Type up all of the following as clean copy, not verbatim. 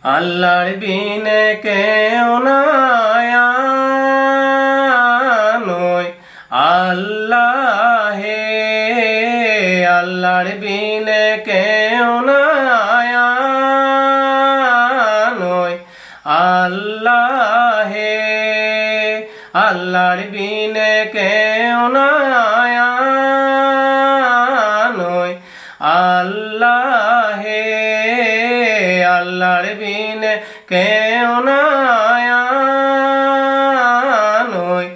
আল্লাহর বিনে কেউ নাই নয় আল্লাহ হে আল্লাহর বিনে কেউ নাই নয় আল্লাহ হে আল্লাহর বিনে কেউ নাই নয় আল্লাহ হে আল্লাহর বিনে কেউ নাই নয়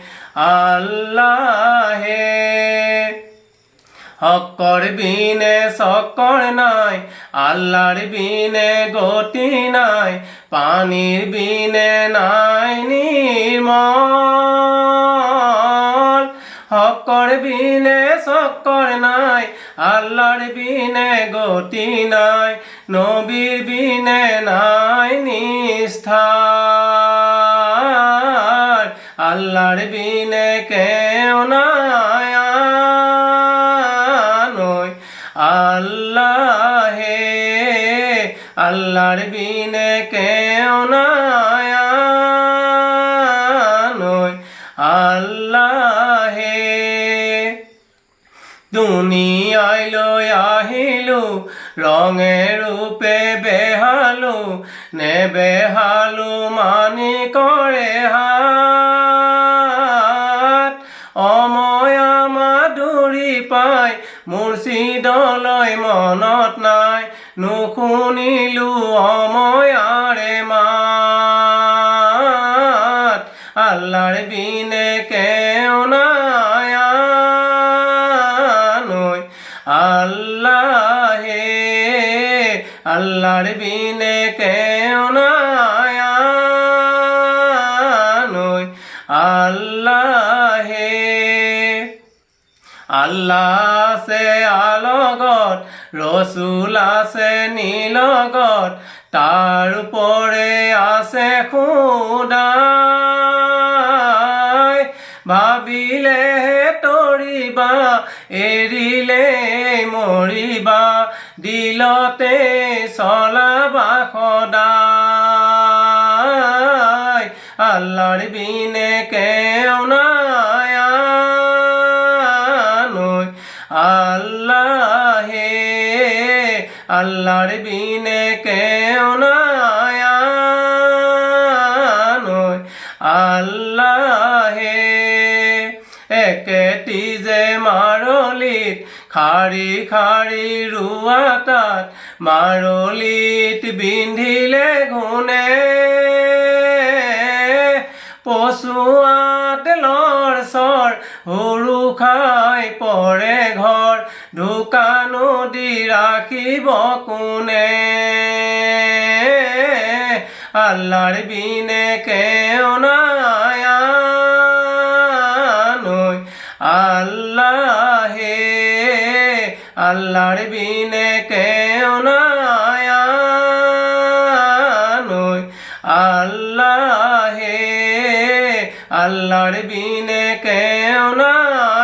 আল্লাহ হে হক্কর বিনে সকর নাই আল্লাহর বিনে গতি নাই পানির বিনে নাই নির্মল হক্কর বিনে সকর নাই আল্লাহর বিনে গতি নাই নবীর বিনে নাই নিস্তার আল্লাহর বিনে কেউ নাই নয় আল্লাহ হে আল্লাহর বিনে কেউ নাই নয় আল্লাহ হে দুনিয়ায় লই আহিলু রঙে রূপে বেহালু নেবে হালু মানি করে হাত অময়া মাধুরী পাই মুর্শিদলৈ মনত নাই নুশুনিলু অময়াৰে মাত আল্লাহৰ বিনে কেও নাই নয় আল্লাহ হে আল্লাহর বিনে কেও নাই নয় আল্লাহ হে আল্লাহ আছে আলগত রসুল আছে নীলগত তার উপরে আছে খুদাই ভাবিলে তৰিবা এৰিলে মৰিবা দিলতে চলাবা সদায় আল্লাহর বিনে কেও নাই নয় আল্লাহ হে আল্লাহর বিনে কেও নাই নয় আল্লাহ হে একেটি যে মারলিত খাৰি খাৰি ৰুৱা তাত মাৰলিত বিন্ধিলে ঘুনে পচুৱাত লৰচৰ সৰু খাই পৰে ঘৰ ঢুকানো দি ৰাখিব কোনে আল্লাহৰ বিনে কেও নাই নয় আল্লাহ হে আল্লাহর বিনে কেও নাই নয় আল্লাহ হে আল্লাহর বিনে কেও নাই